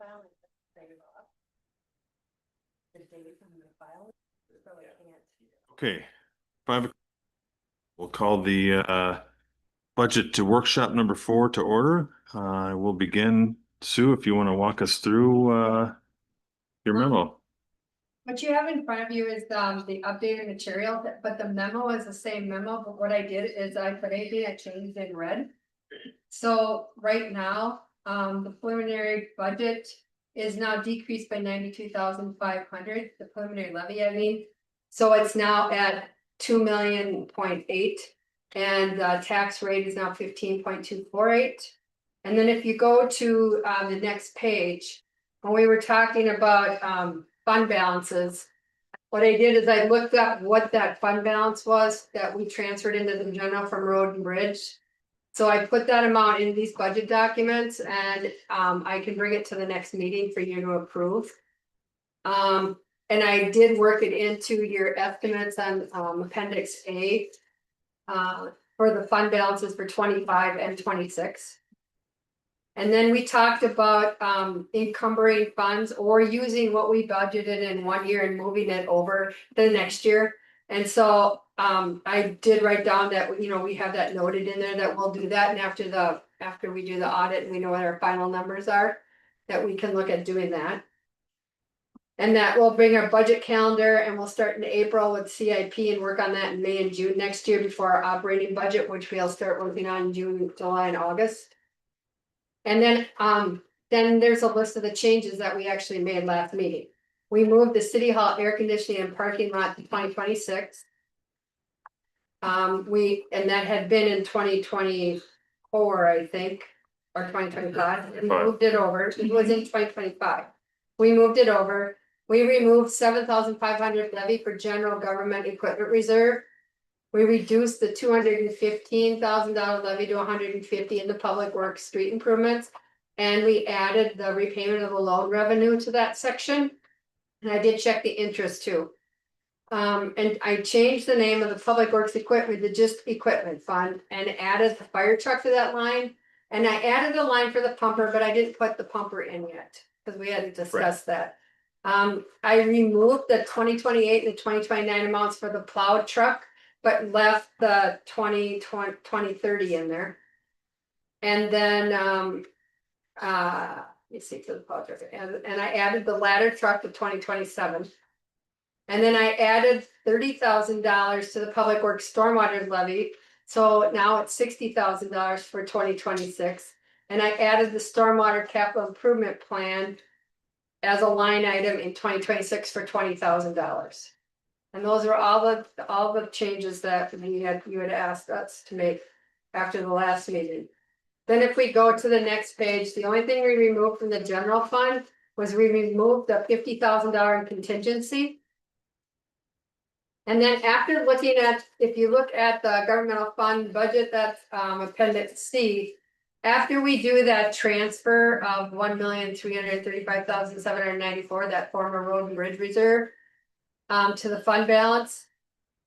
file and save it off. The date from the file, so I can't. Okay, we'll call the budget to workshop number 4 to order. We'll begin. Sue, if you want to walk us through your memo. What you have in front of you is the updated material, but the memo is the same memo, but what I did is I put anything I changed in red. So right now, the preliminary budget is now decreased by 92,500, the preliminary levy, I mean. So it's now at 2,000,000.8, and the tax rate is now 15.248. And then if you go to the next page, when we were talking about fund balances. What I did is I looked up what that fund balance was that we transferred into the general from road and bridge. So I put that amount in these budget documents and I can bring it to the next meeting for you to approve. And I did work it into your estimates on appendix A for the fund balances for 25 and 26. And then we talked about encumbering funds or using what we budgeted in 1 year and moving it over the next year. And so I did write down that, you know, we have that noted in there that we'll do that. And after we do the audit and we know what our final numbers are, that we can look at doing that. And that will bring our budget calendar and we'll start in April with CIP and work on that in May and June next year before our operating budget, which we'll start working on in June, July, and August. And then there's a list of the changes that we actually made last meeting. We moved the city hall air conditioning and parking lot to 2026. And that had been in 2024, I think, or 2025. We moved it over. It was in 2025. We moved it over. We removed 7,500 levy for general government equipment reserve. We reduced the $215,000 levy to 150 in the public works street improvements. And we added the repayment of the loan revenue to that section. And I did check the interest too. And I changed the name of the public works equipment to just equipment fund and added the fire truck to that line. And I added a line for the pumper, but I didn't put the pumper in yet because we hadn't discussed that. I removed the 2028 and the 2029 amounts for the plowed truck, but left the 2030 in there. And then let's see for the plow truck. And I added the ladder truck to 2027. And then I added $30,000 to the public works stormwater levy. So now it's $60,000 for 2026. And I added the stormwater capital improvement plan as a line item in 2026 for $20,000. And those are all the changes that you had asked us to make after the last meeting. Then if we go to the next page, the only thing we removed from the general fund was we removed the $50,000 in contingency. And then after looking at, if you look at the governmental fund budget, that's appendix C. After we do that transfer of 1,335,794, that former road and bridge reserve, to the fund balance.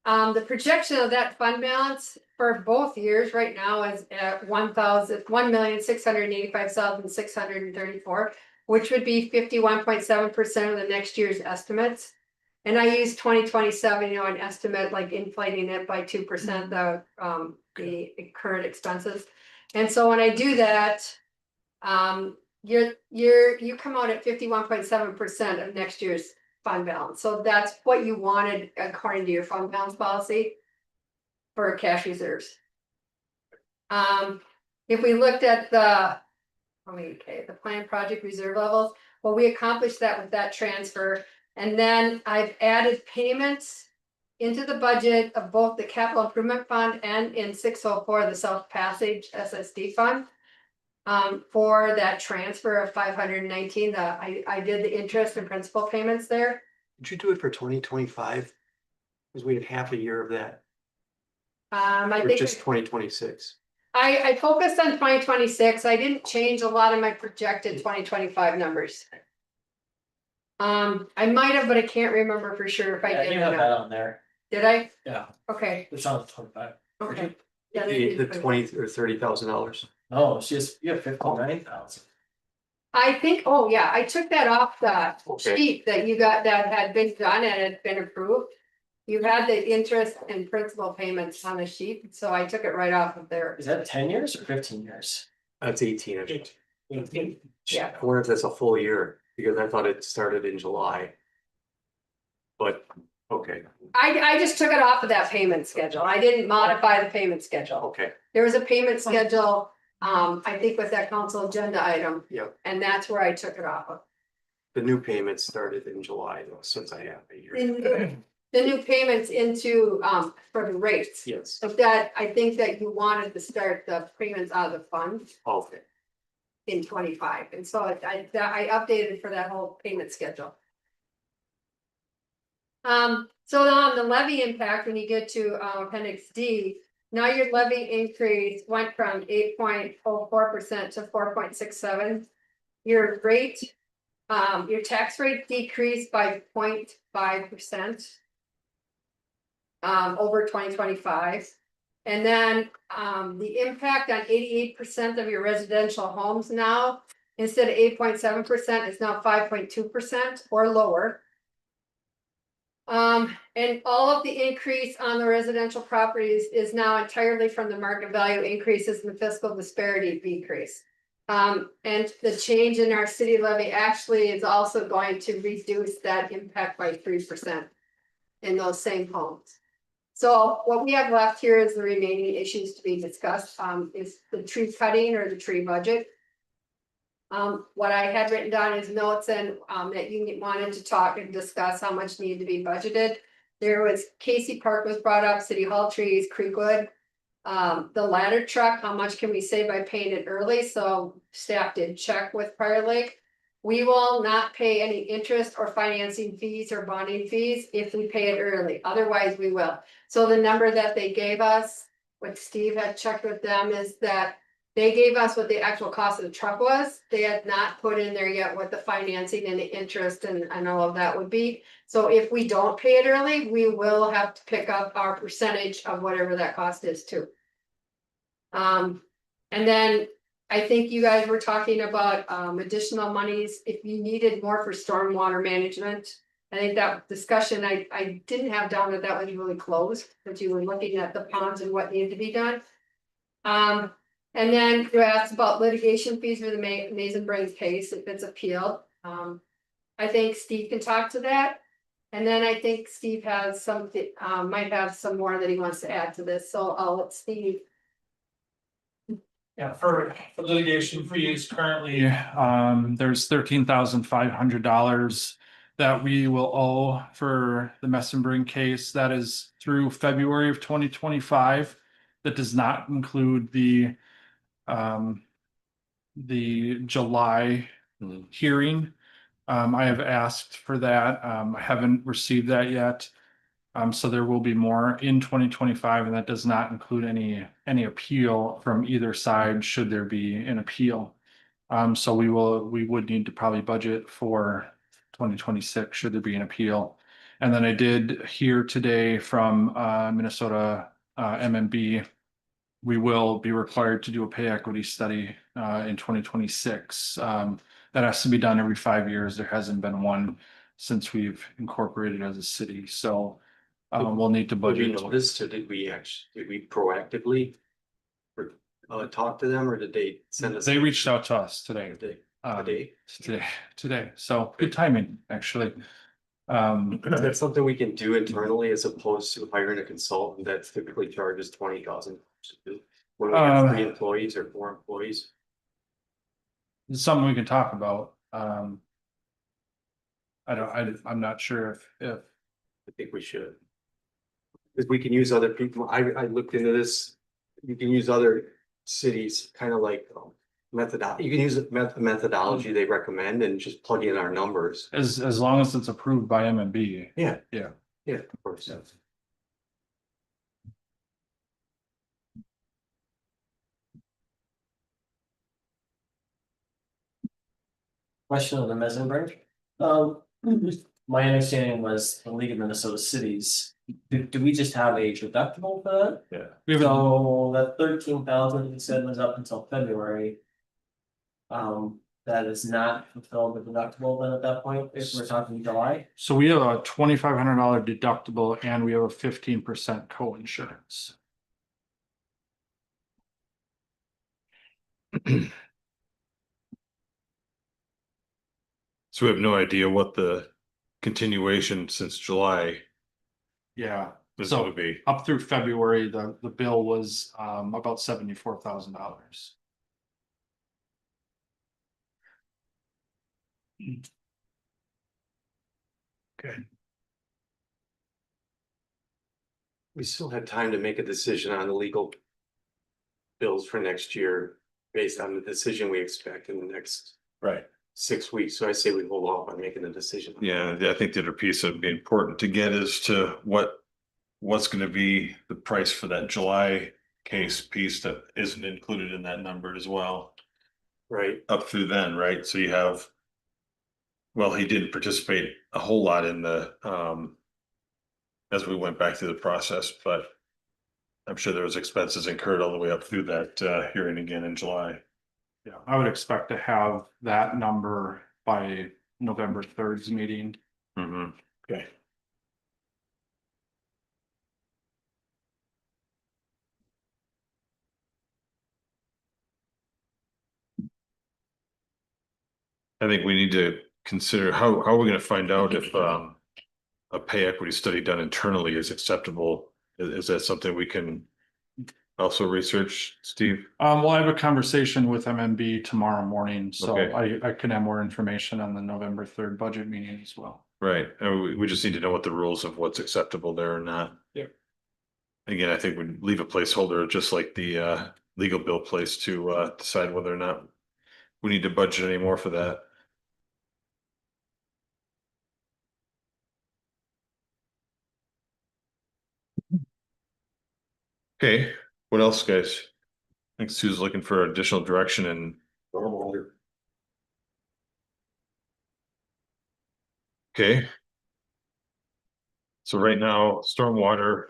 The projection of that fund balance for both years right now is at 1,685,634, which would be 51.7% of the next year's estimates. And I use 2027, you know, an estimate like inflating it by 2% the current expenses. And so when I do that, you come out at 51.7% of next year's fund balance. So that's what you wanted according to your fund balance policy for cash reserves. If we looked at the planned project reserve levels, well, we accomplished that with that transfer. And then I've added payments into the budget of both the capital improvement fund and in 604, the South Passage SSD fund. For that transfer of 519, I did the interest and principal payments there. Did you do it for 2025? Because we had half a year of that. I Or think just 2026. I focused on 2026. I didn't change a lot of my projected 2025 numbers. I might have, but I can't remember for sure if I did You or have not. that on there. Did I? Yeah, Okay, it's on the 25. okay. Yeah, The $20,000 or $30,000. No, it's just, you have 59,000. I think, oh yeah, I took that off the Okay. sheet that you got that had been done and had been approved. You had the interest and principal payments on the sheet, so I took it right off of there. Is that 10 years or 15 years? That's 18. I think. Yeah. I wonder if that's a full year, because I thought it started in July. But, okay, I just took it off of that payment schedule. I didn't modify the payment schedule. okay, There was a payment schedule, I think with that council agenda item. Yep. And that's where I took it off of. the new payment started in July though, since I have a year. The new payments into, for the rates. Yes, So that, I think that you wanted to start the payments out of the fund okay, in 25, and so I updated for that whole payment schedule. So on the levy impact, when you get to appendix D, now your levy increase went from 8.04% to 4.67. Your rate, your tax rate decreased by 0.5%. Over 2025. And then the impact on 88% of your residential homes now, instead of 8.7%, is now 5.2% or lower. And all of the increase on the residential properties is now entirely from the market value increases and the fiscal disparity decrease. And the change in our city levy actually is also going to reduce that impact by 3% in those same homes. So what we have left here is the remaining issues to be discussed, is the tree cutting or the tree budget. What I had written down is notes and, that you wanted to talk and discuss how much needed to be budgeted. There was Casey Park was brought up, City Hall trees, Creekwood. The ladder truck, how much can we save by paying it early? So staff did check with Prior Lake. We will not pay any interest or financing fees or bonding fees if we pay it early, otherwise we will. So the number that they gave us, what Steve had checked with them, is that they gave us what the actual cost of the truck was. They had not put in there yet what the financing and the interest and all of that would be. So if we don't pay it early, we will have to pick up our percentage of whatever that cost is too. And then I think you guys were talking about additional monies if you needed more for stormwater management. I think that discussion, I didn't have down that was really close, that you were looking at the ponds and what needed to be done. And then you asked about litigation fees for the Mason Brains case, if it's appealed. I think Steve can talk to that. And then I think Steve has some, might have some more that he wants to add to this, so I'll let Steve. Yeah, for litigation fees currently, there's $13,500 that we will owe for the Messenbring case. That is through February of 2025. That does not include the July hearing. I have asked for that. I haven't received that yet. So there will be more in 2025, and that does not include any appeal from either side should there be an appeal. So we would need to probably budget for 2026 should there be an appeal. And then I did hear today from Minnesota MMB, we will be required to do a pay equity study in 2026. That has to be done every 5 years. There hasn't been one since we've incorporated as a city. So we'll need to did we budget. notice, or did we proactively talk to them, or did they send us? They reached out to us today. Today. So good timing, actually. That's something we can do internally as opposed to hiring a consultant that typically charges 20,000. When we have 3 employees or 4 employees. It's something we can talk about. I'm not sure if I think we should. Because we can use other people. I looked into this. You can use other cities, kind of like methodology. You can use the methodology they recommend and just plug in our numbers. as long as it's approved by MMB. Yeah. Yeah. Yeah, of course. Question on the Messenbring. My understanding was the League of Minnesota Cities. Do we just have a deductible for that? Yeah. We have So that 13,000 you said was up until February. that is not fulfilled the deductible then at that point, if we're talking July? So we have a $2,500 deductible and we have a 15% co-insurance. So we have no idea what the continuation since July Yeah, is So- gonna be. up through February, the bill was about $74,000. We still have time to make a decision on the legal bills for next year based on the decision we expect in the next Right. 6 weeks. So I say we hold off on making a decision. Yeah, I think the other piece that would be important to get is to what's gonna be the price for that July case piece that isn't included in that number as well, Right, up through then, right? So you have. Well, he didn't participate a whole lot in the as we went back through the process, but I'm sure there was expenses incurred all the way up through that hearing again in July. Yeah, I would expect to have that number by November 3rd's meeting. Okay. I think we need to consider how are we gonna find out if a pay equity study done internally is acceptable? Is that something we can also research, Steve? We'll have a conversation with MMB tomorrow morning, so Okay. I can have more information on the November 3rd budget meeting as well. Right, we just need to know what the rules of what's acceptable there or not. Yep. Again, I think we leave a placeholder, just like the legal bill place to decide whether or not we need to budget any more for that. Okay, what else, guys? I think Sue's looking for additional direction and. Okay. So right now, stormwater,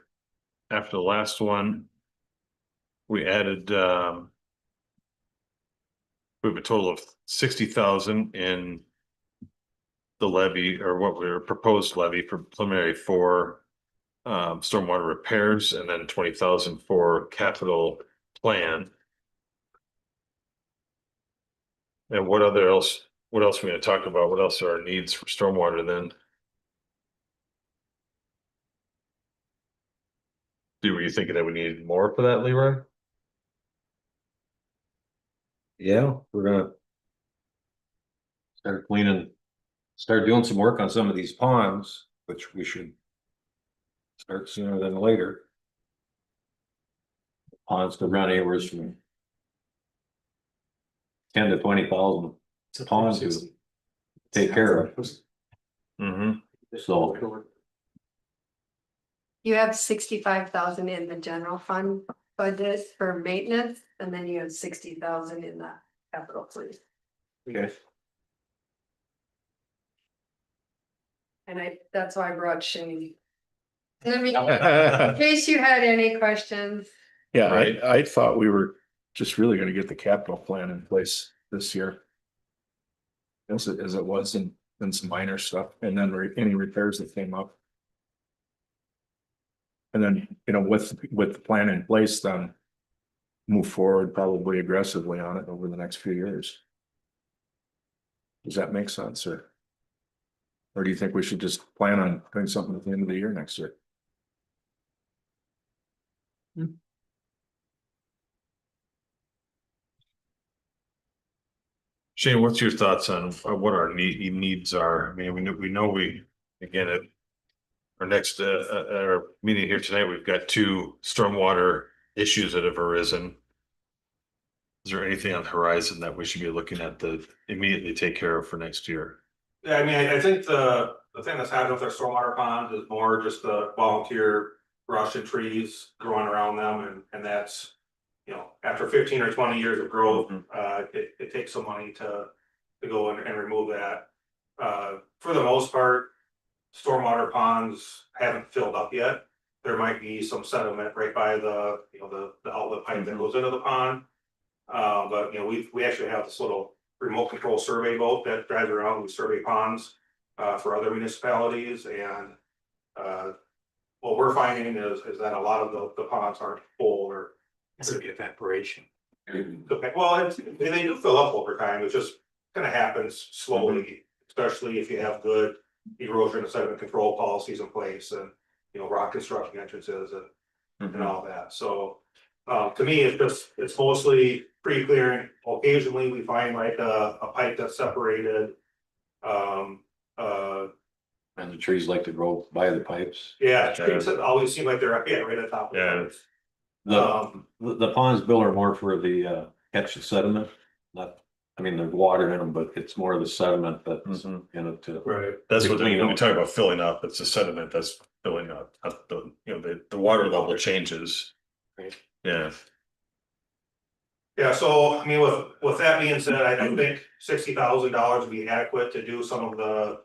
after the last one. We added we have a total of 60,000 in. The levy or what we were proposed levy for preliminary for. Stormwater repairs and then 20,000 for capital plan. And what else are we gonna talk about? What else are our needs for stormwater then? Were you thinking that we needed more for that, Leroy? Yeah, we're gonna. Start cleaning, start doing some work on some of these ponds, which we should. Start sooner than later. Ponds could run anywhere from. 10 to 20,000 ponds to take care of, Mm-hmm. so. You have 65,000 in the general fund budget for maintenance, and then you have 60,000 in the capital fund. Okay. And that's why I brought Shane. I mean, in case you had any questions. Yeah, Right. I thought we were just really gonna get the capital plan in place this year. As it was in some minor stuff, and then any repairs that came up. And then, with the plan in place, then. Move forward probably aggressively on it over the next few years. Does that make sense, or? Or do you think we should just plan on doing something at the end of the year next year? Shane, what's your thoughts on what our needs are? I mean, we know again, at our next, our meeting here tonight, we've got 2 stormwater issues that have arisen. Is there anything on the horizon that we should be looking at to immediately take care of for next year? Yeah, I mean, I think the thing that's happened with our stormwater ponds is more just the volunteer brush and trees growing around them, and that's. After 15 or 20 years of growth, it takes some money to go and remove that. For the most part, stormwater ponds haven't filled up yet. There might be some sediment right by the outlet pipe that goes into the pond. But we actually have this little remote control survey boat that drives around and survey ponds for other municipalities and what we're finding is that a lot of the ponds aren't full or It's a evaporation. well, they do fill up over time. It just kind of happens slowly, especially if you have good erosion and sediment control policies in place and, you know, rock construction entrances and all that. So, to me, it's mostly pre-clearing. Occasionally, we find like a pipe that's separated. And the trees like to grow by the pipes. Yeah, trees always seem like they're, yeah, right at the top. Of Yeah. the The ponds, Bill, are more for the catch the sediment, not, I mean, there's water in them, but it's more of the sediment that's in it too. Right. That's To what, clean when we up. talk about filling up, it's the sediment that's filling up, not the, you know, the water level changes. Right. Yeah, Yeah, so I mean, with that being said, I think $60,000 would be adequate to do some of the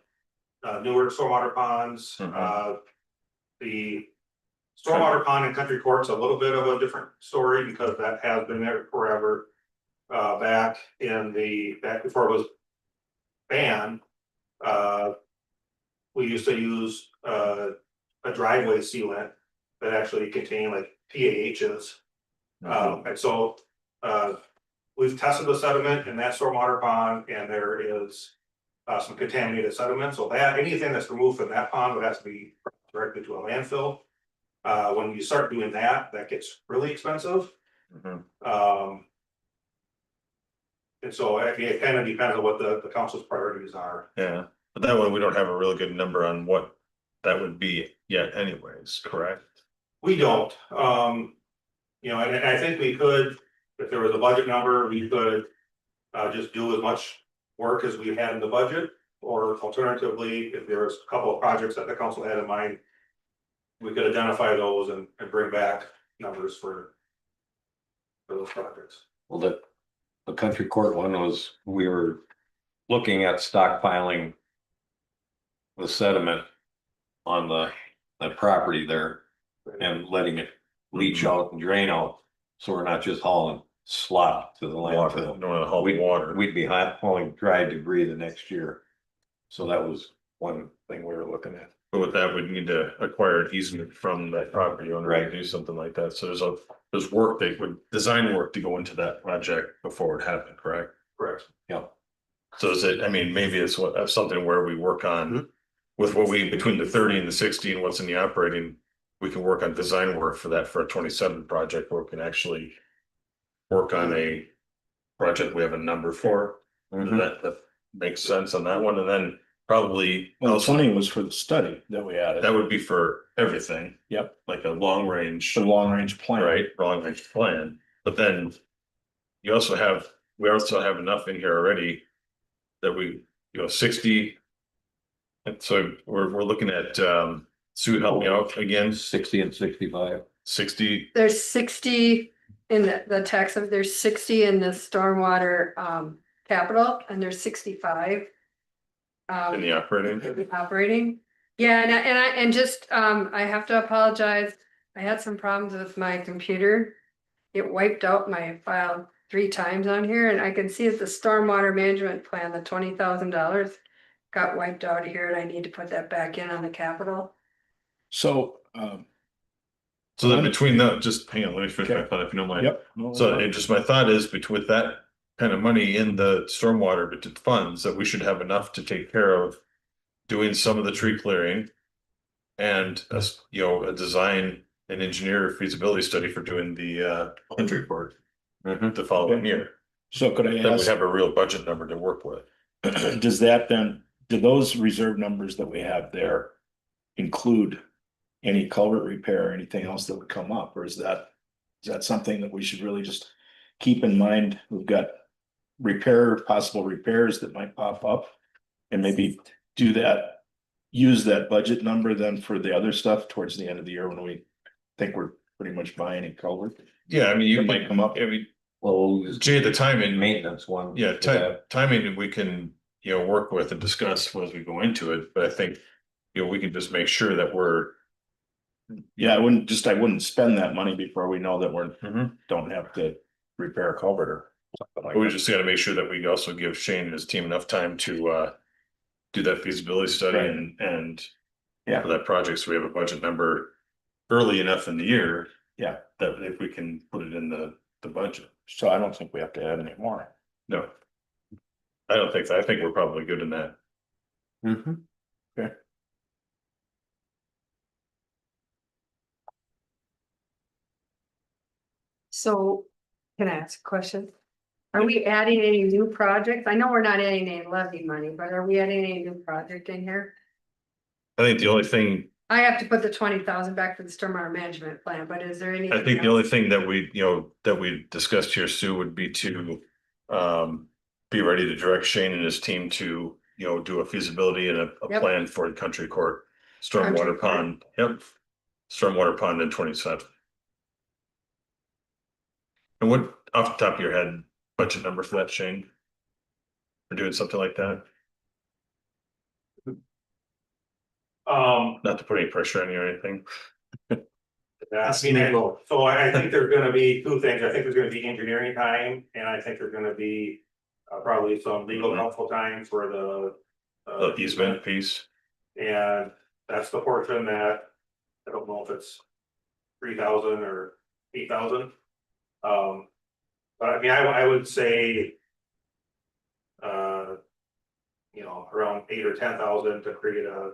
newer stormwater ponds. The stormwater pond in Country Court's a little bit of a different story because that has been there forever. Back before it was banned, we used to use a driveway sealant that actually contained like PAHs. And so we've tested the sediment in that stormwater pond and there is some contaminated sediment. So that anything that's removed from that pond would have to be directly to a landfill. When you start doing that, that gets really expensive. And so it kind of depends on what the council's priorities are. yeah, but that one, we don't have a really good number on what that would be yet anyways, correct? We don't, you know, and I think we could, if there was a budget number, we could just do as much work as we had in the budget. Or alternatively, if there was a couple of projects that the council had in mind, we could identify those and bring back numbers for those projects. Well, the Country Court one was, we were looking at stockpiling the sediment on the property there and letting it leach out and drain out. So we're not just hauling slop to the Water, landfill. don't wanna haul water. We'd be hauling dry debris the next year. So that was one thing we were looking at. But with that, we'd need to acquire an easement from that property owner to do something like that. So there's work design work to go into that project before it happened, correct? Correct. Yeah. So is it, I mean, maybe it's something where we work on with what we, between the 30 and the 60 and what's in the operating, we can work on design work for that for a 27 project where we can actually work on a project we have a number for. That makes sense on that one. And then probably Well, the funding was for the study that we added, that would be for everything. Yep. Like a long range, the long range plan. right, long range plan. But then we also have enough in here already that we, 60. And so we're looking at, Sue, help me out again, 60 and 65. 60. There's 60 in the tax of, there's 60 in the stormwater capital and there's 65. In the operating. Operating, yeah, I have to apologize, I had some problems with my computer. It wiped out my file 3 times on here and I can see that the stormwater management plan, the $20,000. Got wiped out here and I need to put that back in on the capital. So, So then between that, just hang on, let me finish my thought if you don't mind. yep. So it just, my thought is with that kind of money in the stormwater funds, that we should have enough to take care of doing some of the tree clearing. And a design and engineer feasibility study for doing the Country Court the following year. So could I Then we ask, have a real budget number to work with. do those reserve numbers that we have there include any culvert repair or anything else that would come up, or is that something that we should really just keep in mind? We've got possible repairs that might pop up and maybe use that budget number then for the other stuff towards the end of the year when we think we're pretty much buying a culvert. Yeah, I mean, you That might come up. I mean, Well, Jay, the timing, maintenance one. yeah, timing we can, work with and discuss as we go into it, but I think, we can just make sure that we're. Yeah, I wouldn't spend that money before we know that we're, Mhm. don't have to repair a culvert or Something like We that. just gotta make sure that we also give Shane and his team enough time to do that feasibility study Right. and Yeah. for that project, so we have a budget number early enough in the year Yeah, that if we can put it in the budget. so I don't think we have to add any more. No. I don't think so. I think we're probably good in that. Mm-hmm. Okay. So, can I ask a question? Are we adding any new projects? I know we're not adding any levy money, but are we adding any new project in here? I think the only thing, I have to put the 20,000 back for the stormwater management plan, but is there anything? I think the else? only thing that we discussed here, Sue, would be to be ready to direct Shane and his team to, do a feasibility and a Yep. plan for the country court. Country Stormwater court. pond, yep. Stormwater pond in 27. And what, off the top of your head, budget number for that, Shane? For doing something like that, not to put any pressure on you or anything. I mean, so I think there's gonna be two things. I think there's gonna be engineering time, and I think there's gonna be probably some legal counsel time for the The easement piece, and that's the portion that, I don't know if it's 3,000 or 8,000. But I mean, I would say, around 8 or 10,000 to create a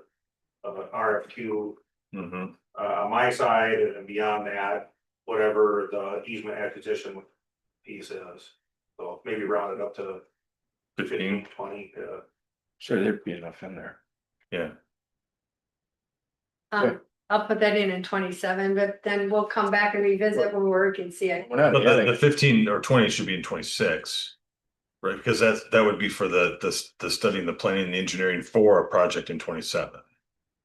RFQ mm-hmm, on my side, and beyond that, whatever the easement acquisition piece is. So maybe round it up to 15, 20, Sure, there'd be enough in there. yeah. I'll put that in 27, but then we'll come back and revisit when we work and see it. We're not But the adding, 15 or 20 should be in 26. Right, because that would be for the study and the planning and the engineering for a project in 27.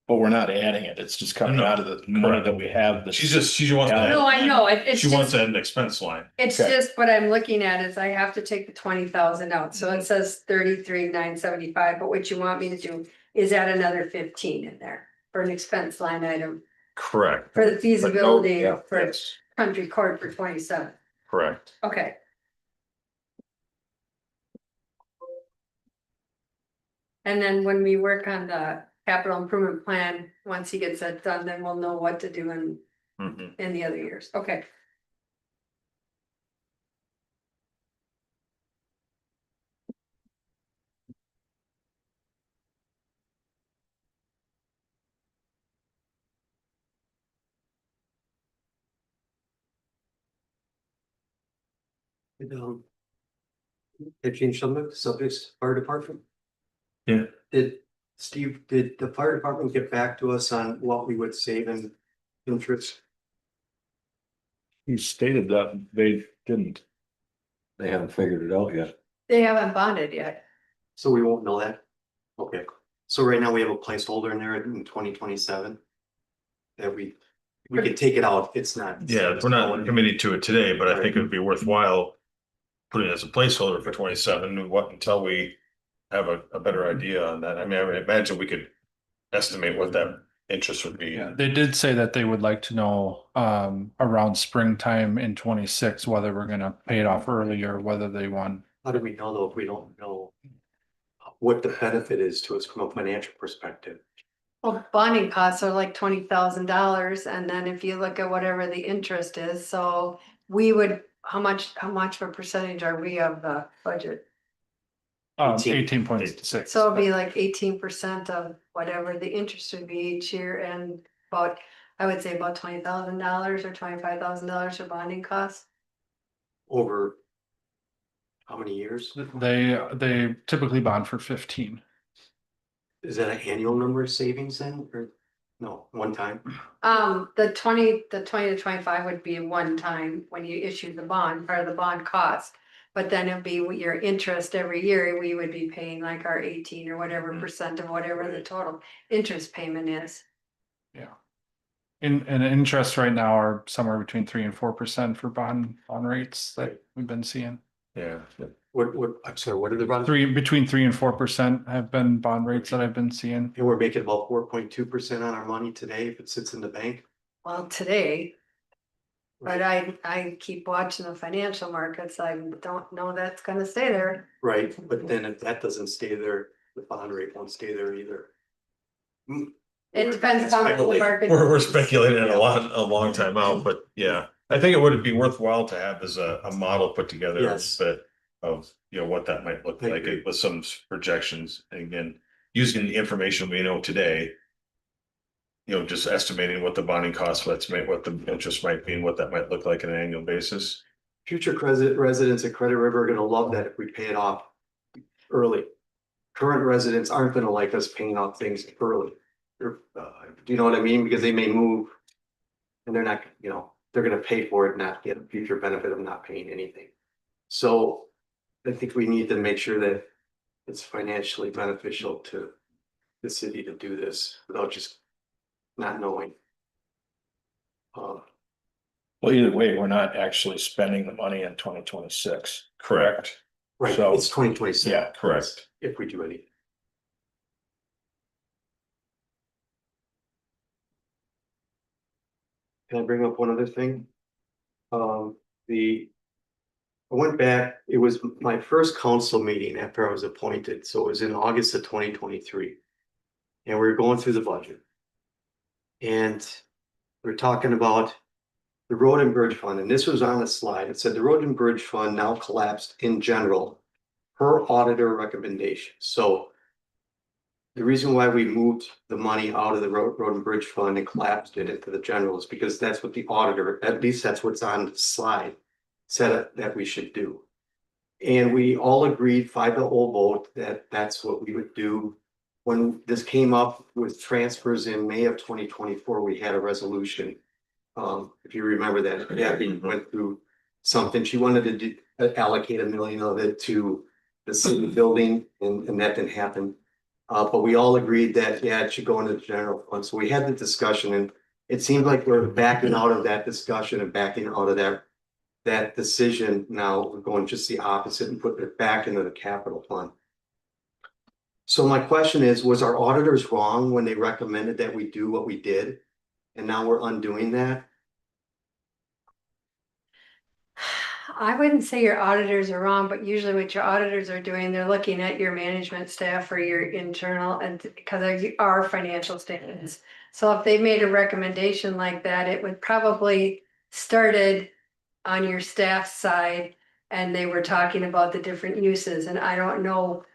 but we're not adding it. It's just coming No, out of the money that we have. She wants Yeah. No, I know, it's she wants just, that in expense line. it's Okay. just what I'm looking at is I have to take the 20,000 out, so it says 33,975, but what you want me to do is add another 15 in there for an expense line item Correct, for the feasibility Yeah, for yes. country court for 27. correct. Okay. And then when we work on the capital improvement plan, once he gets that done, then we'll know what to do Mhm. in the other years. Okay. They changed some of the subjects, fire department? Yeah. Did the fire department get back to us on what we would save in interest? He stated that they didn't. They haven't figured it out yet. They haven't bonded yet. So we won't know that? Okay, so right now we have a placeholder in there in 2027. That we could take it out, it's not. Yeah, we're not committing to it today, but I think it would be worthwhile putting it as a placeholder for 27 and until we have a better idea on that. I mean, I would imagine we could estimate what that interest would be. Yeah, they did say that they would like to know around springtime in 26 whether we're gonna pay it off early or whether they want. How do we know though if we don't know? What the benefit is to us from a financial perspective? Well, bonding costs are like $20,000, and then if you look at whatever the interest is, so we would, how much of a percentage are we of the budget? 18.6. So it'd be like 18% of whatever the interest would be each year, and about, I would say about $20,000 or $25,000 for bonding costs. Over how many years? They typically bond for 15. Is that an annual number of savings then, or no, one time? The 20 to 25 would be one time when you issue the bond, part of the bond cost. But then it'd be your interest every year, we would be paying like our 18 or whatever percent of whatever the total interest payment is. Yeah. And interest right now are somewhere between 3 and 4% for bond rates that we've been seeing. Yeah. What, I'm sorry, what are the runs? Between 3 and 4% have been bond rates that I've been seeing. And we're making about 4.2% on our money today if it sits in the bank. Well, today, But I keep watching the financial markets. I don't know that's gonna stay there. Right, but then if that doesn't stay there, the bond rate won't stay there either. It depends on the market. We're speculating a long time out, but yeah, I think it would be worthwhile to have as a model put together. Yes. But of, what that might look I like agree. with some projections, and again, using the information we know today. Just estimating what the bonding costs, what the interest might be, and what that might look like on an annual basis. Future residents at Credit River are gonna love that if we pay it off early. Current residents aren't gonna like us paying off things early. Do you know what I mean? Because they may move. And they're not, they're gonna pay for it, not get a future benefit of not paying anything. So I think we need to make sure that it's financially beneficial to the city to do this without just not knowing. Well, either way, we're not actually spending the money in 2026. Correct. Right, So- it's 2026. Yeah, correct. If we do anything. Can I bring up one other thing? I went back, it was my first council meeting after I was appointed, so it was in August of 2023. And we were going through the budget. And we're talking about the road and bridge fund, and this was on a slide. It said the road and bridge fund now collapsed in general per auditor recommendation. So the reason why we moved the money out of the road and bridge fund and collapsed it into the general is because that's what the auditor, at least that's what's on the slide, said that we should do. And we all agreed 5-0 vote that that's what we would do. When this came up with transfers in May of 2024, we had a resolution. If you remember that, Abby went through something. She wanted to allocate $1 million of it to the city building, and that didn't happen. But we all agreed that, yeah, it should go into the general fund. So we had the discussion, and it seemed like we're backing out of that discussion and backing out of that decision. Now we're going just the opposite and putting it back into the capital fund. So my question is, was our auditors wrong when they recommended that we do what we did? And now we're undoing that? I wouldn't say your auditors are wrong, but usually what your auditors are doing, they're looking at your management staff or your internal, and because of our financial statements. So if they made a recommendation like that, it would probably started on your staff side, and they were talking about the different uses, and I don't know.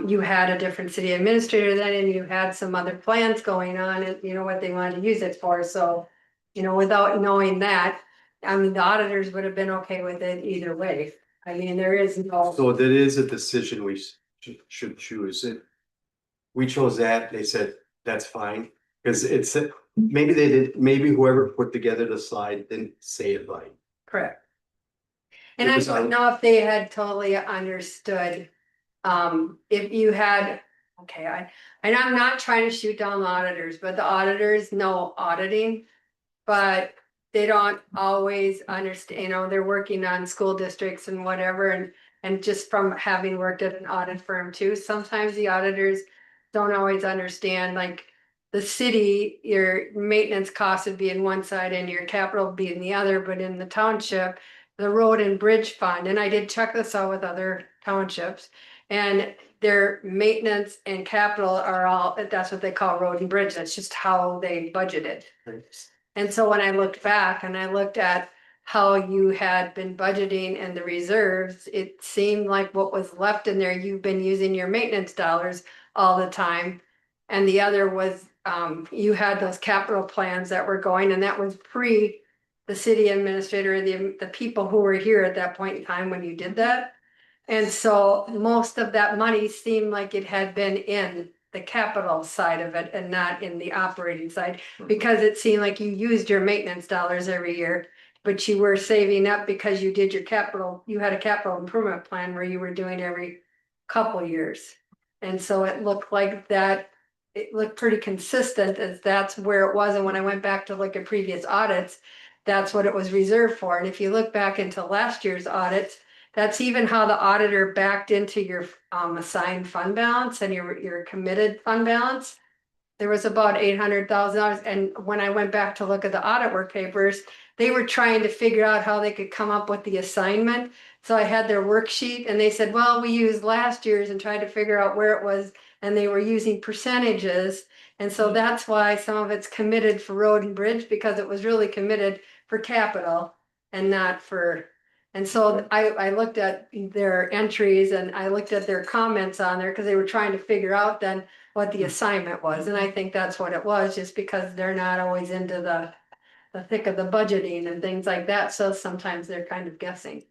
You had a different city administrator then, and you had some other plans going on, and you know what they wanted to use it for, so. Without knowing that, I mean, the auditors would have been okay with it either way. I mean, there is no. So that is a decision we should choose. We chose that, they said, that's fine, because it's, maybe they did, maybe whoever put together the slide didn't say it right. Correct. And It I was don't on- know if they had totally understood. If you had, okay, and I'm not trying to shoot down the auditors, but the auditors know auditing. But they don't always understand, they're working on school districts and whatever, and just from having worked at an audit firm too, sometimes the auditors don't always understand, like the city, your maintenance costs would be in one side and your capital would be in the other, but in the township, the road and bridge fund, and I did check this out with other townships, and their maintenance and capital are all, that's what they call road and bridge, that's just how they budgeted. And so when I looked back and I looked at how you had been budgeting and the reserves, it seemed like what was left in there, you've been using your maintenance dollars all the time. And the other was, you had those capital plans that were going, and that was pre the city administrator, the people who were here at that point in time when you did that. And so most of that money seemed like it had been in the capital side of it and not in the operating side, because it seemed like you used your maintenance dollars every year, but you were saving up because you did your capital, you had a capital improvement plan where you were doing every couple years. And so it looked like that, it looked pretty consistent as that's where it was. And when I went back to look at previous audits, that's what it was reserved for. And if you look back into last year's audits, that's even how the auditor backed into your assigned fund balance and your committed fund balance. there was about $800,000, and when I went back to look at the audit work papers, they were trying to figure out how they could come up with the assignment. So I had their worksheet and they said, well, we used last year's and tried to figure out where it was, and they were using percentages. And so that's why some of it's committed for road and bridge, because it was really committed for capital and not for. And so I looked at their entries and I looked at their comments on there, because they were trying to figure out then what the assignment was. And I think that's what it was, just because they're not always into the thick of the budgeting and things like that. So sometimes they're kind of guessing.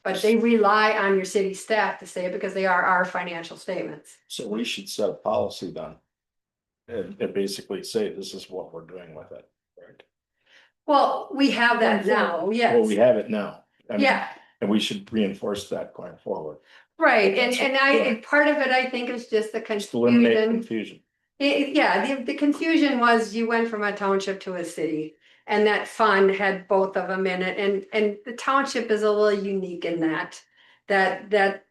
But they rely on your city staff to say it, because they are our financial statements. So we should set a policy then. And basically say this is what we're doing with it, right? Well, we have that now, Well, we yes. have it now. I mean, Yeah, And we should reinforce that going forward. right. And part of it, I think, is just the Just eliminate confusion. confusion. Yeah, the confusion was you went from a township to a city. And that fund had both of them in it, and the township is a little unique in that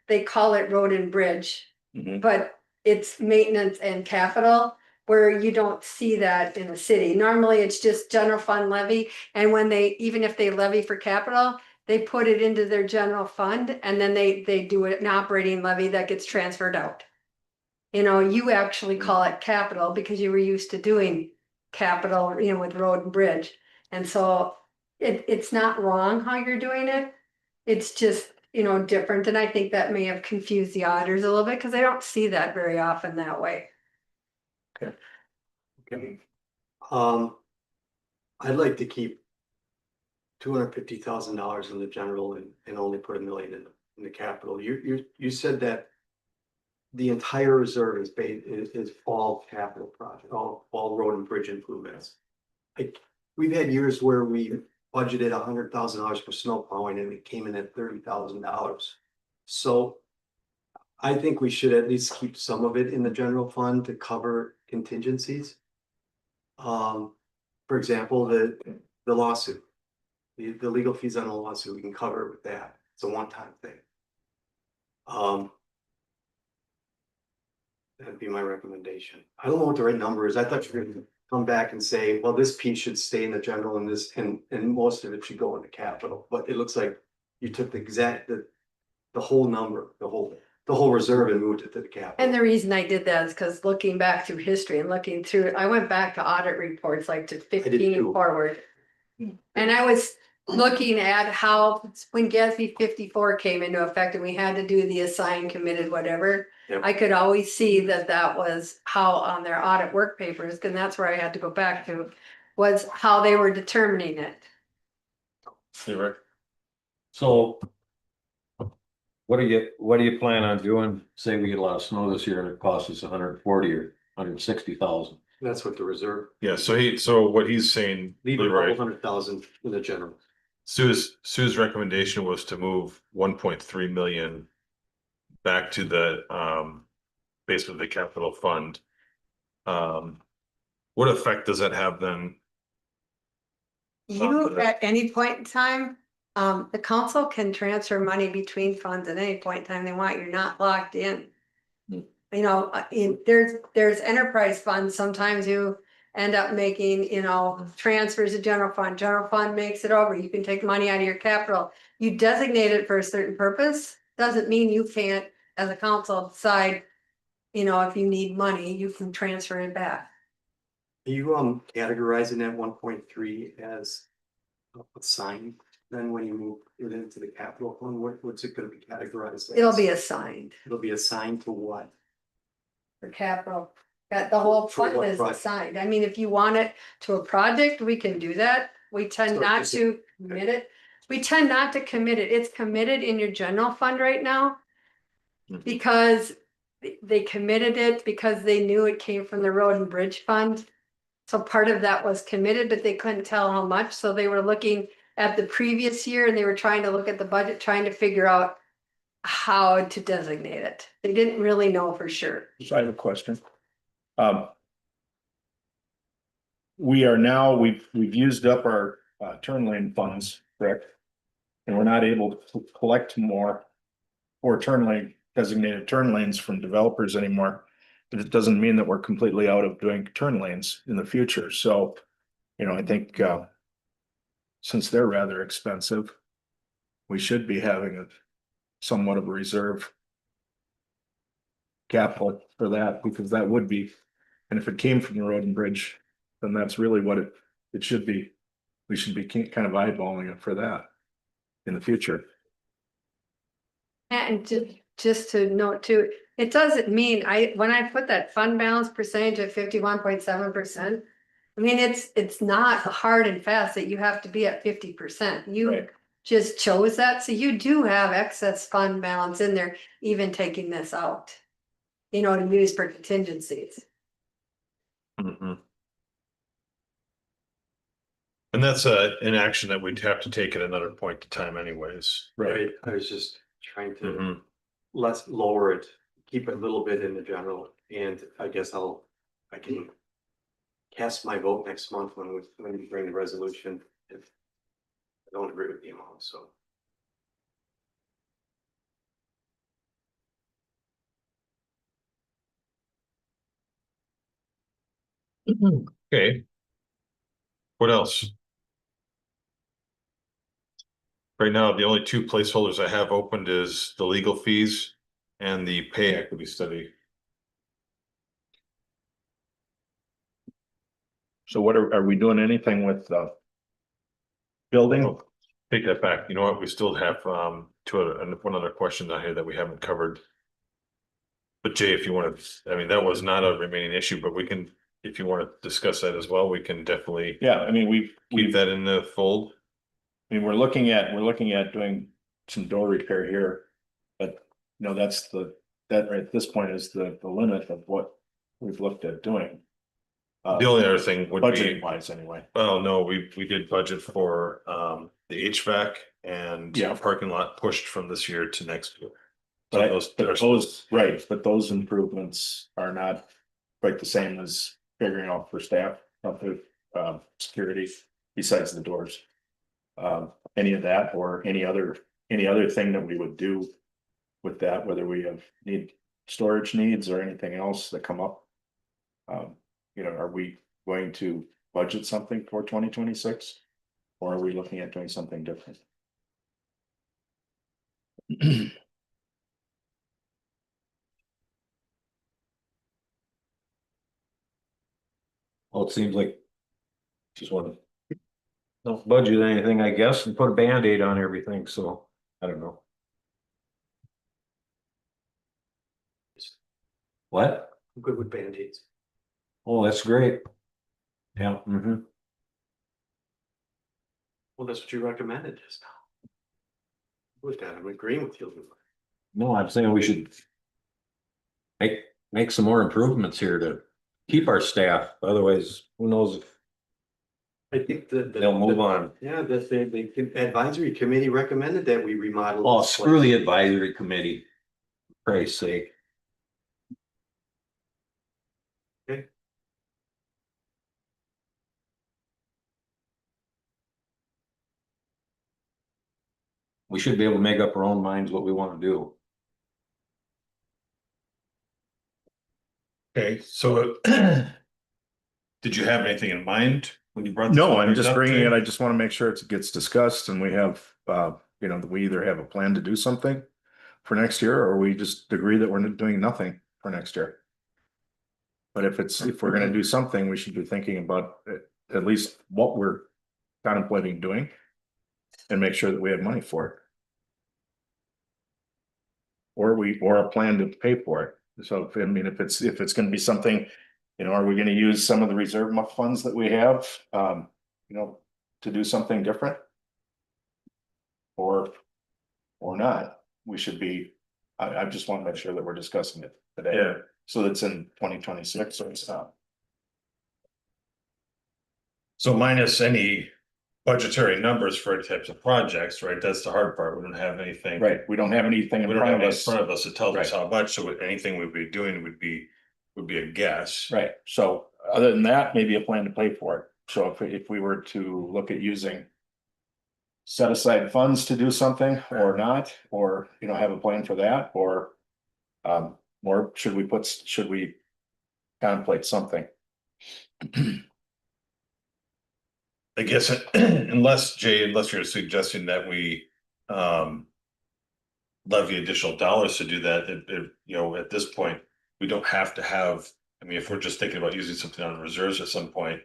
they call it road and bridge. Mhm. But it's maintenance and capital, where you don't see that in the city. Normally, it's just general fund levy, and when even if they levy for capital, they put it into their general fund, and then they do an operating levy that gets transferred out. You know, you actually call it capital because you were used to doing capital, with road and bridge. And so it's not wrong how you're doing it. It's just, different. And I think that may have confused the auditors a little bit, because they don't see that very often that way. Okay. I'd like to keep $250,000 in the general and only put $1 million in the capital. You said that the entire reserve is all capital project, all road and bridge improvements. We've had years where we budgeted $100,000 for snow plowing and it came in at $30,000. So I think we should at least keep some of it in the general fund to cover contingencies. For example, the lawsuit, the legal fees on the lawsuit, we can cover it with that. It's a one-time thing. That'd be my recommendation. I don't know what the right number is. I thought you were gonna come back and say, well, this piece should stay in the general and this, and most of it should go into capital. But it looks like you took the whole number, the whole reserve and moved it to the capital. And the reason I did that is because looking back through history and looking through, I went back to audit reports like to 15 too. forward. And I was looking at how, when GASB 54 came into effect and we had to do the assigned, committed, whatever. Yep. I could always see that was how on their audit work papers, and that's where I had to go back to, was how they were determining it. Hey, Rick. So. What do you plan on doing? Say we get a lot of snow this year and it costs us 140 or 160,000. That's what the reserve. Yeah, so what he's saying, Leave a Leroy, couple $100,000 in the general. Sue's recommendation was to move 1.3 million back to the basically the capital fund. What effect does that have then? You, at any point in time, the council can transfer money between funds at any point in time they want. You're not locked in. There's enterprise funds. Sometimes you end up making, transfers to general fund makes it over. You can take money out of your capital. You designate it for a certain purpose. Doesn't mean you can't, as a council, decide, if you need money, you can transfer it back. Are you categorizing that 1.3 as assigned? Then when you move it into the capital fund, what's it gonna be categorized as? It'll be assigned It'll be assigned to what? for capital. That the whole For fund what is project? assigned. I mean, if you want it to a project, we can do that. We tend So not is to commit it. We tend not to commit it. It's committed in your general fund right now. Mhm. Because they committed it because they knew it came from the road and bridge fund. So part of that was committed, but they couldn't tell how much. So they were looking at the previous year and they were trying to look at the budget, trying to figure out how to designate it. They didn't really know for sure. So I have a question. We are now, we've used up our turn lane funds, correct? And we're not able to collect more or designated turn lanes from developers anymore. But it doesn't mean that we're completely out of doing turn lanes in the future, so, you know, I think, since they're rather expensive, we should be having a somewhat of a reserve capital for that, because that would be, and if it came from the road and bridge, then that's really what it should be. We should be kind of eyeballing it for that in the future. And just to note too, it doesn't mean when I put that fund balance percentage at 51.7%. I mean, it's not hard and fast that you have to be at 50%. You Right. just chose that, so you do have excess fund balance in there, even taking this out. You know, to use for contingencies. Mhm. And that's an action that we'd have to take at another point in time anyways. Right, I was just trying to Mhm. let's lower it, keep it a little bit in the general, and I guess I can. Cast my vote next month when we bring the resolution, if I don't agree with the amount, so. Okay. What else? Right now, the only two placeholders I have opened is the legal fees and the pay equity study. So what are we doing anything with the building? Oh, take that back. You know what? We still have one other question down here that we haven't covered. But Jay, if you want to, I mean, that was not a remaining issue, but we can, if you want to discuss that as well, we can definitely Yeah, I mean, keep that in the fold. I mean, we're looking at doing some door repair here. But, you know, that right at this point is the limit of what we've looked at doing. The only other thing would Budgeting be, wise, anyway. well, no, we did budget for the HVAC and Yeah. parking lot pushed from this year to next year. But So those improvements are not quite the same as figuring out for staff, not the security, besides the doors. Any of that or any other thing that we would do with that, whether we need storage needs or anything else that come up. You know, are we going to budget something for 2026? Or are we looking at doing something different? Well, it seems like. Just want to. Don't budget anything, I guess, and put a Band-Aid on everything, so I don't know. What? I'm good with Band-Aids. Oh, that's great. Yeah. Well, that's what you recommended just now. With that, I'm agreeing with you. No, I'm saying we should. Make some more improvements here to keep our staff, otherwise, who knows if I think they'll move on. Yeah, the advisory committee recommended that we remodel. Oh, this screw place. the advisory committee. For Christ's sake. Okay. We should be able to make up our own minds what we want to do. Okay, so did you have anything in mind when you brought this? No, I'm subject just up, bringing Jay? it. I just want to make sure it gets discussed and we have, you know, we either have a plan to do something for next year, or we just agree that we're doing nothing for next year. But if we're gonna do something, we should be thinking about at least what we're contemplating doing and make sure that we have money for it. Or a plan to pay for it. So, I mean, if it's gonna be something, you know, are we gonna use some of the reserve funds that we have, you know, to do something different? Or not, we should be, I just want to make sure that we're discussing it today. Yeah. So that's in 2026, so it's not. So minus any budgetary numbers for types of projects, right? That's the hard part. We don't have anything. Right, we don't have anything in We don't front have of it in us. front of us that tells us Right. how much, so anything we'd be doing would be a guess. Right, so other than that, maybe a plan to pay for it. So if we were to look at using set aside funds to do something or not, or, you know, have a plan for that, or should we contemplate something. I guess unless Jay, unless you're suggesting that we levy additional dollars to do that, you know, at this point, we don't have to have, I mean, if we're just thinking about using something on reserves at some point,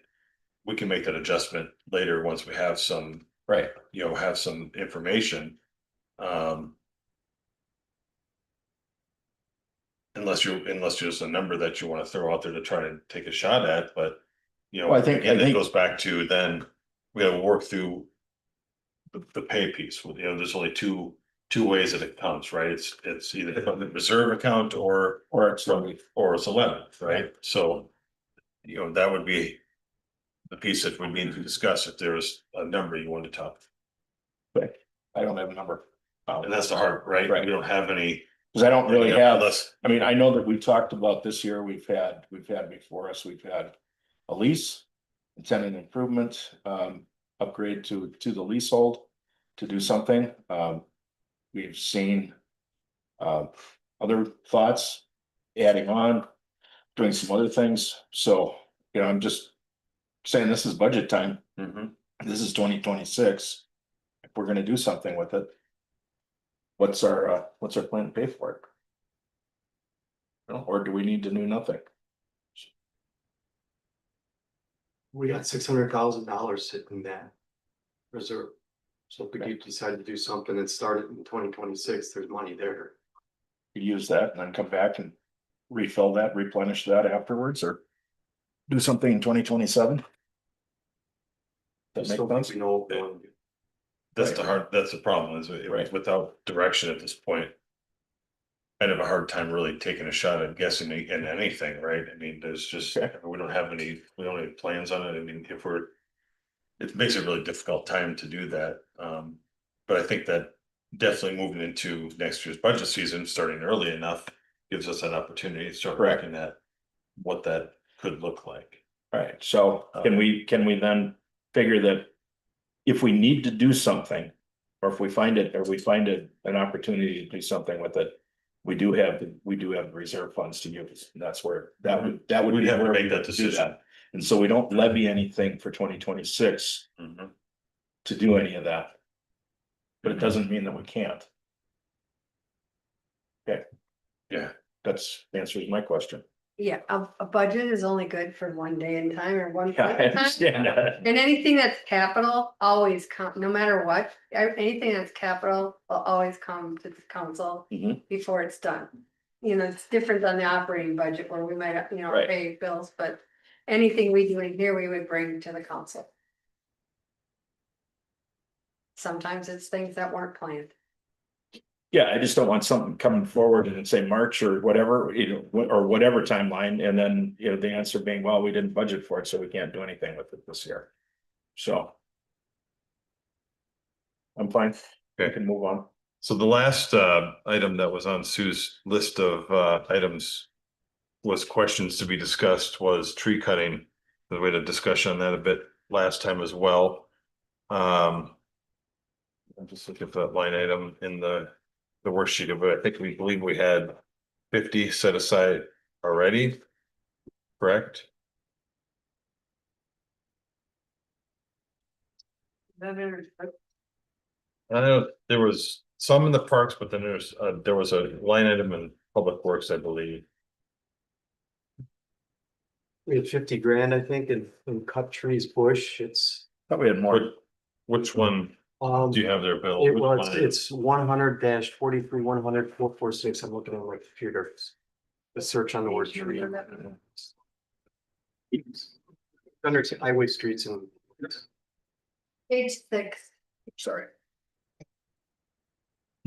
we can make that adjustment later once we have some, Right. you know, have some information. Unless there's a number that you want to throw out there to try to take a shot at, but you know, Well, I think- again, it goes back to then we gotta work through the pay piece. You know, there's only two ways that it comes, right? It's either from the reserve account or Or it's 11, right? So, you know, that would be the piece that we need to discuss if there's a number you want to talk. I don't have a number. And that's the hard, right? Right. We don't have any. Cause I don't really have, Unless, I mean, I know that we talked about this year, we've had before us, we've had a lease. Tenant improvement, upgrade to the leasehold to do something. We've seen. Other thoughts, adding on, doing some other things, so, you know, I'm just. Saying this is budget time, Mhm. this is 2026. If we're gonna do something with it. What's our plan to pay for it? Or do we need to do nothing? We got $600,000 sitting in that reserve. So if we do decide to do something and start it in 2026, there's money there. You use that and then come back and refill that, replenish that afterwards, or do something in 2027. That Just make don't think sense? we know what we wanna do. that's the problem is Right. without direction at this point. I'd have a hard time really taking a shot at guessing in anything, right? I mean, there's just, Okay. we don't have plans on it. I mean, it makes it a really difficult time to do that. But I think that definitely moving into next year's budget season, starting early enough, gives us an opportunity to start Correct. looking at what that could look like. Alright, so can we then figure that? If we need to do something, or if we find it, an opportunity to do something with it. We do have reserve funds to use, and that's where, that would We'd be have to where make we that would do decision. that. And so we don't levy anything for 2026 Mhm. to do any of that. But it doesn't mean that we can't. Okay. Yeah. That's answers my question. Yeah, a budget is only good for one day in time or one Yeah, point I in time. understand that. And anything that's capital always come, no matter what, anything that's capital will always come to the council Mhm. before it's done. You know, it's different than the operating budget where we might, you know, Right. pay bills, but anything we do in here, we would bring to the council. Sometimes it's things that weren't planned. Yeah, I just don't want something coming forward and say March or whatever, you know, or whatever timeline, and then, you know, the answer being, well, we didn't budget for it, so we can't do anything with it this year. So. I'm fine. We Okay. can move on. So the last item that was on Sue's list of items was questions to be discussed was tree cutting. We had a discussion on that a bit last time as well. I'm just looking for that line item in the worksheet of it. I think we believe we had 50 set aside already. Correct? I know there was some in the parks, but then there was a line item in Public Works, I believe. We had 50 grand, I think, in cut trees, bush, it's, Thought we had more. Which one do you have there, Bill? it Which was, line item? it's 100-43, 100-446, I'm looking at my computer. The search on the word tree. Under highway, streets and. Page 6. Sorry.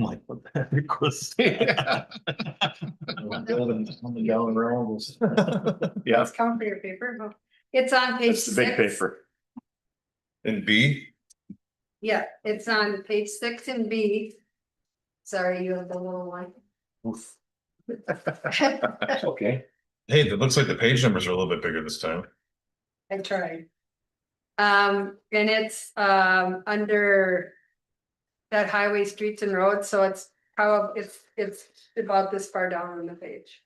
Like, what the heck was? Yeah, It's come for your paper. No. It's on page that's the big 6. paper. In B? Yeah, it's on page 6 and B. Sorry, you have the little one. Okay. Hey, it looks like the page numbers are a little bit bigger this time. I tried. And it's under that highway, streets and roads, so it's probably, it's about this far down on the page.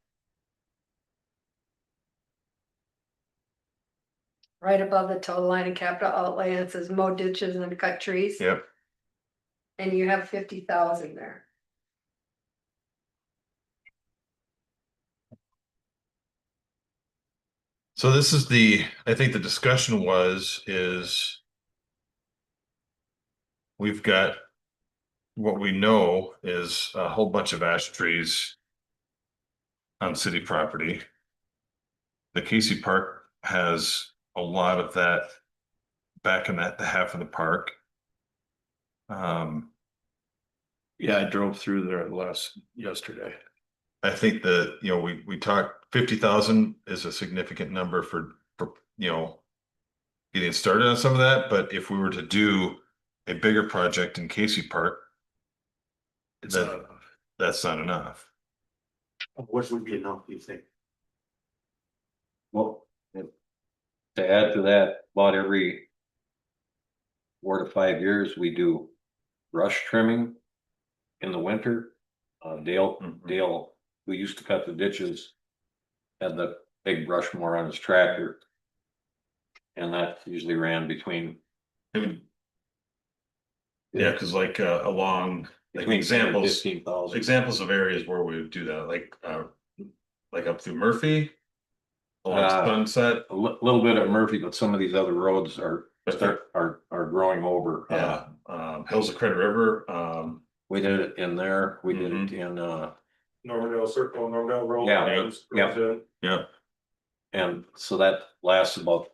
right above the total line of capital outlay, and it says mow ditches and cut trees. Yep. And you have 50,000 there. So this is I think the discussion is. We've got. What we know is a whole bunch of ash trees. On city property. The Casey Park has a lot of that. Back in the half of the park. Yeah, I drove through there yesterday. I think that, we talked 50,000 is a significant number for, getting started on some of that, but if we were to do a bigger project in Casey Park, It's not that, enough. that's not enough. What would be enough, do you think? Well, to add to that, about every 4 to 5 years, we do brush trimming in the winter. Dale, who used to cut the ditches, had the big brush mower on his tractor. And that usually ran between. Yeah, cause like, along, like between 10 and examples 15,000. examples of areas where we would do that, like up through Murphy. Along Sunset, Little bit of Murphy, but some of these other roads are growing over. yeah, Hills of Credit River, We did it in there, we did it in, Normandale Circle, Normandale Road. Yeah, yeah. yeah, and so that lasts about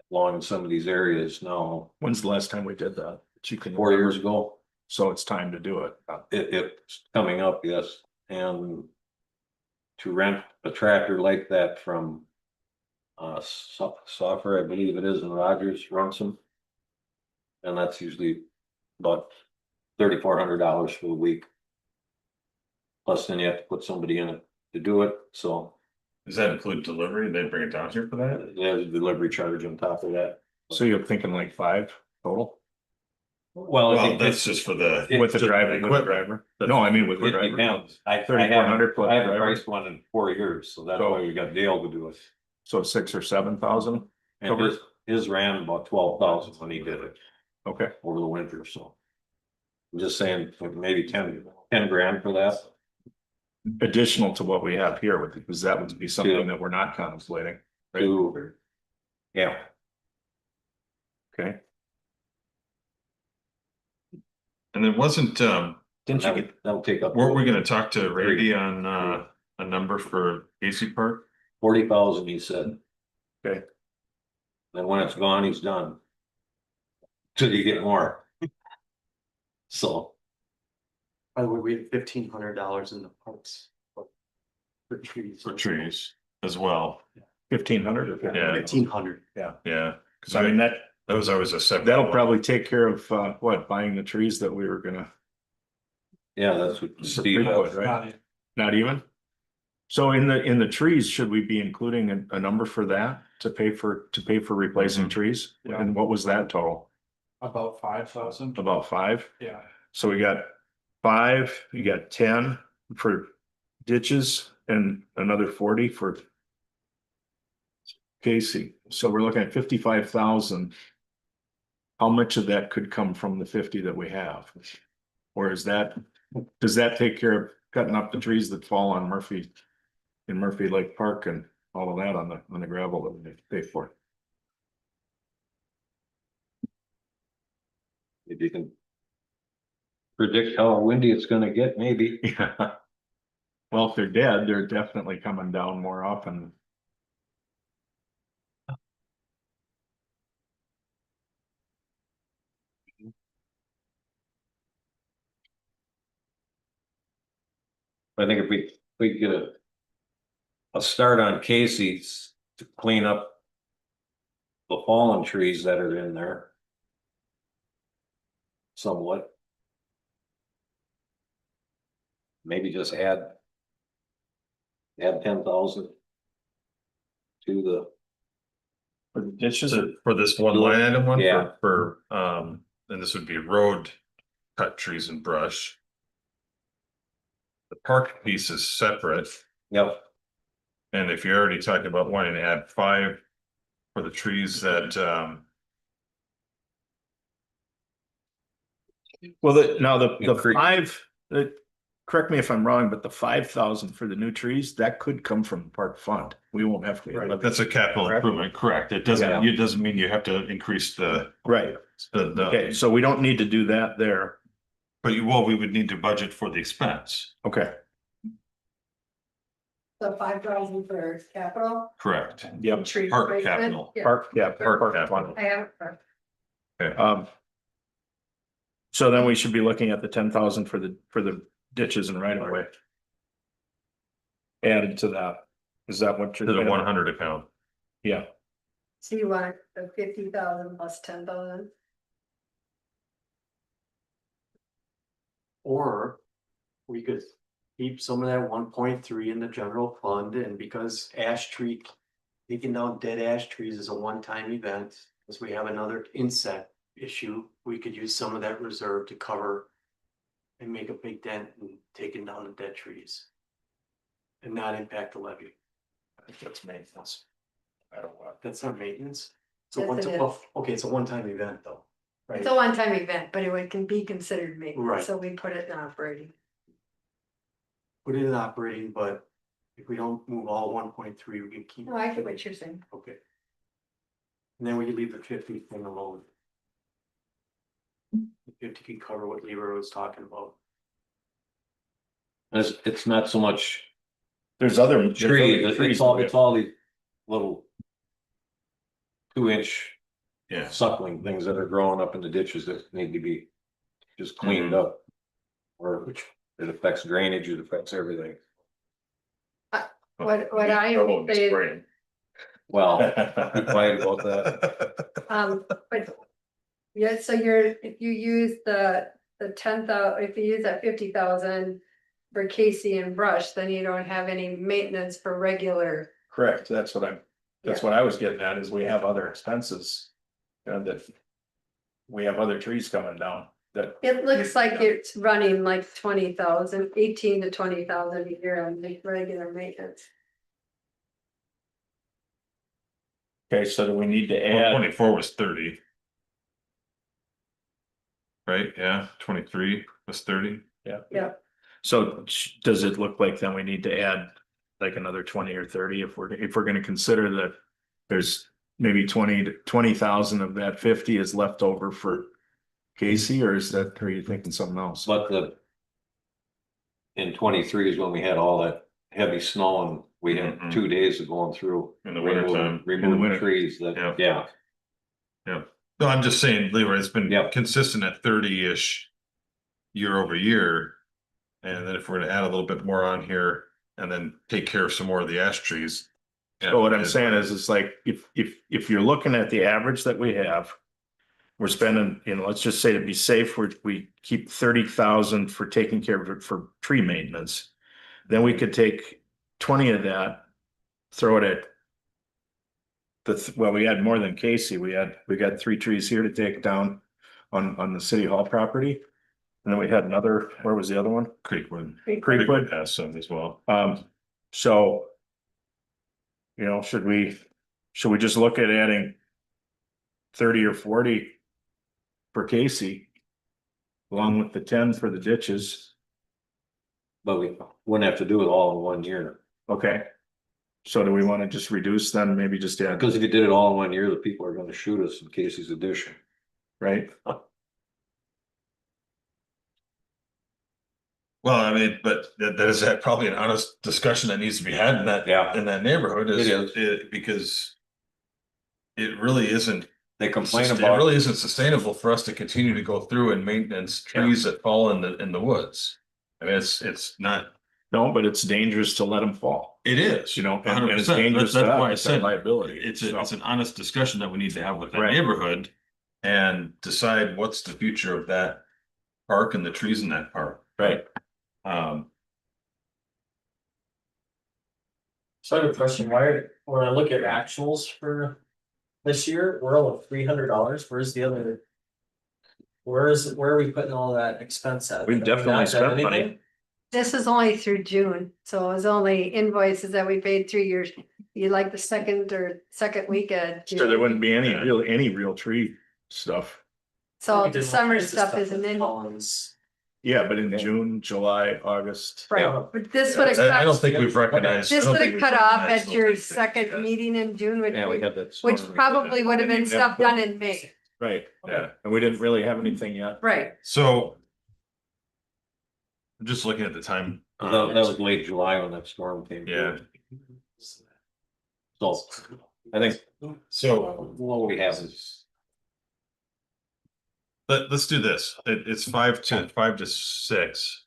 along some of these areas now. When's the last time we did that? That you can 4 years remember? ago, So it's time to do it. it's coming up, yes, and to rent a tractor like that from Software, I believe it is, in Rogers, runs them. And that's usually about $3,400 for the week. Plus then you have to put somebody in it to do it, so does that include delivery? They bring it down here for that? there's a delivery charge on top of that. So you're thinking like 5 total? Well, Well, that's just for the. With the just driver, with the equipment. driver? No, I mean with the it driver. depends. I 3,400 plus haven't driver. priced one in 4 years, so that's So- why we got Dale to do it. So 6,000 or 7,000? And his ran about 12,000 when he did it Okay, over the winter, so. I'm just saying, maybe 10 grand for that. additional to what we have here, because that would be something that we're not contemplating. Right? To- Yeah, Okay, And it wasn't, didn't you get, that'll take up. weren't we gonna talk to Randy on, a number for Casey Park? 40,000, he said. Okay. Then when it's gone, he's done. Till you get more. So, By the way, we had $1,500 in the parks. For trees. For trees as well, 1,500 or 15? Yeah. 1,500. yeah, cause So I mean, that was always a separate. that'll one. probably take care of buying the trees that we were gonna. yeah, that's what Steve. Would, right? Not even? So in the trees, should we be including a number for that to pay for replacing Mhm. trees? Yeah. And what was that total? About 5,000, About 5? yeah. So we got 5, you got 10 for ditches and another 40 for Casey. So we're looking at 55,000. How much of that could come from the 50 that we have? Or does that take care of cutting up the trees that fall on Murphy? In Murphy Lake Park and all of that on the gravel that we pay for? If you can. Predict how windy it's gonna get, maybe. Yeah. Well, if they're dead, they're definitely coming down more often. I think if we get a start on Casey's to clean up the fallen trees that are in there. Somewhat. Maybe just add 10,000 to the, For the ditches, For this one line item one, Yeah. and this would be road cut trees and brush. The park piece is separate, yep, and if you're already talking about wanting to add 5 for the trees that, Well, the Increase. five, correct me if I'm wrong, but the 5,000 for the new trees, that could come from the park fund. We won't have to. but that's a capital improvement, correct? It doesn't mean you have to increase Right, the, okay, so we don't need to do that there. but we would need to budget for the expense, Okay, So 5,000 for capital. correct? yep, Tree Park replacement. capital. Yeah, park, yeah, Park park fund. I have it. So then we should be looking at the 10,000 for the ditches and right of way. Added to that, is that what To you're? the 100 account. Yeah, So you want the 50,000 plus 10,000? Or we could keep some of that 1.3 in the general fund, and because ash tree. Taking down dead ash trees is a one-time event, as we have another insect issue, we could use some of that reserve to cover. And make a big dent in taking down the dead trees. And not impact the levy. I think that's maintenance. I don't want. That's not maintenance. Yes, So it is. okay, it's a one-time event though. Right? It's a one-time event, but it can be considered maintenance, Right. so we put it in operating. Put it in operating, but if we don't move all 1.3, we can keep. No, I get what you're saying. Okay. And then we can leave the 50 thing alone. The 50 can cover what Leroy was talking about. It's not so much There's other. tree, it's all these little 2-inch Yeah. suckling things that are growing up in the ditches that need to be just cleaned up. Or which it affects drainage, it affects everything. What I would say, Well, be quiet about that. but. Yeah, so if you use the 10,000, if you use that 50,000 for Casey and brush, then you don't have any maintenance for regular. Correct, that's what I was getting at, is we have other expenses. That. We have other trees coming down that. It looks like it's running like 20,000, 18 to 20,000 a year on the regular maintenance. Okay, so do we need to add? 24 was 30. Right, yeah, 23 was 30. Yeah, So does it look like then we need to add like another 20 or 30 if we're gonna consider that there's maybe 20,000 of that 50 is left over for Casey, or are you thinking something else? But in 23 is when we had all that heavy snow and we had Mhm. 2 days of going through. In the winter time. In the Removing winter. trees that, Yeah. yeah, No, I'm just saying, Leroy, it's been Yep. consistent at 30-ish year over year. And then if we're gonna add a little bit more on here and then take care of some more of the ash trees. So what I'm saying is, it's like, if you're looking at the average that we have. We're spending, let's just say to be safe, we keep 30,000 for taking care of it for tree maintenance. Then we could take 20 of that, throw it at. Well, we had more than Casey, we got 3 trees here to take down on the city hall property. And then we had another, where was the other one? Creekwood. Creekwood. Has some as well. So. Should we just look at adding 30 or 40 for Casey, along with the 10 for the ditches? but we wouldn't have to do it all in 1 year. Okay. So do we want to just reduce then, maybe just add, Because if you did it all in 1 year, the people are gonna shoot us in Casey's addition. right? Well, I mean, but that is probably an honest discussion that needs to be had in that, Yeah. in that neighborhood It is. because. It really isn't. They complain It about. really isn't sustainable for us to continue to go through and maintenance trees that fall in the woods. I mean, it's not, No, but it's dangerous to let them fall, it is, and it's 100%. dangerous That's to why I us, it's our said liability. it's So, an honest discussion that we need to have with that Right. neighborhood. And decide what's the future of that park and the trees in that park. Right, So I have a question, when I look at actuals for this year, we're only $300, where's the other? Where are we putting all that expense at? We've Have we not definitely done spent money. anything? This is only through June, so it was only invoices that we paid through your, you like the second weekend. So there wouldn't be any real tree stuff. So We the did all summer kinds of stuff isn't with in, Collins. Yeah, but in June, July, August. right, but this would I don't have, think we've recognized. this I don't would think have we've cut off recognized at your those things second yet. meeting in June, Yeah, we had that. which storm. probably would have been stuff done in May, Right, yeah, and we didn't really have anything yet. right? So. I'm just looking at the time. That was late July when that storm came. Yeah. So, I think, So what we have is, let's do this. It's 5 to 6.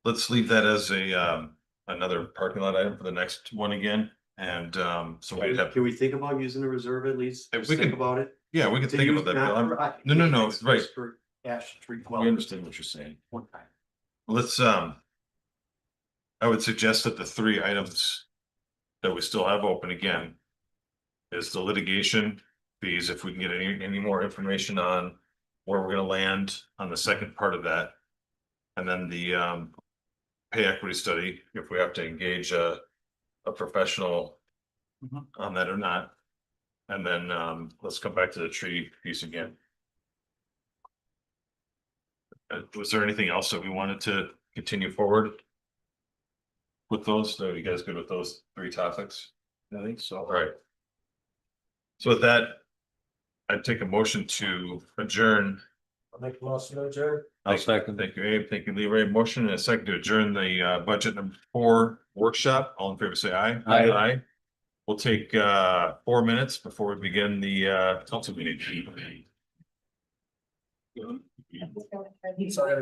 Let's leave that as a another parking lot item for the next one again. And so we'd have, Can we think about using a reserve at least? If Just we think can- about it. yeah, we can To think use about that. not Bill. for- No, it's right. just for Cash tree. We understand what you're saying. One time. Let's I would suggest that the 3 items that we still have open again is the litigation fees, if we can get any more information on where we're gonna land on the second part of that. And then the pay equity study, if we have to engage a professional on that or not. And then let's come back to the tree piece again. Was there anything else that we wanted to continue forward? With those, are you guys good with those 3 topics? I think so. All right. So with that, I'd take a motion to adjourn. I'll make a motion to adjourn. I'll second. Thank you, Abe. Thank you, Leroy. Motion and a second to adjourn the budget number 4 workshop. All in favor, say aye. Aye. We'll take 4 minutes before we begin the council meeting. Sorry,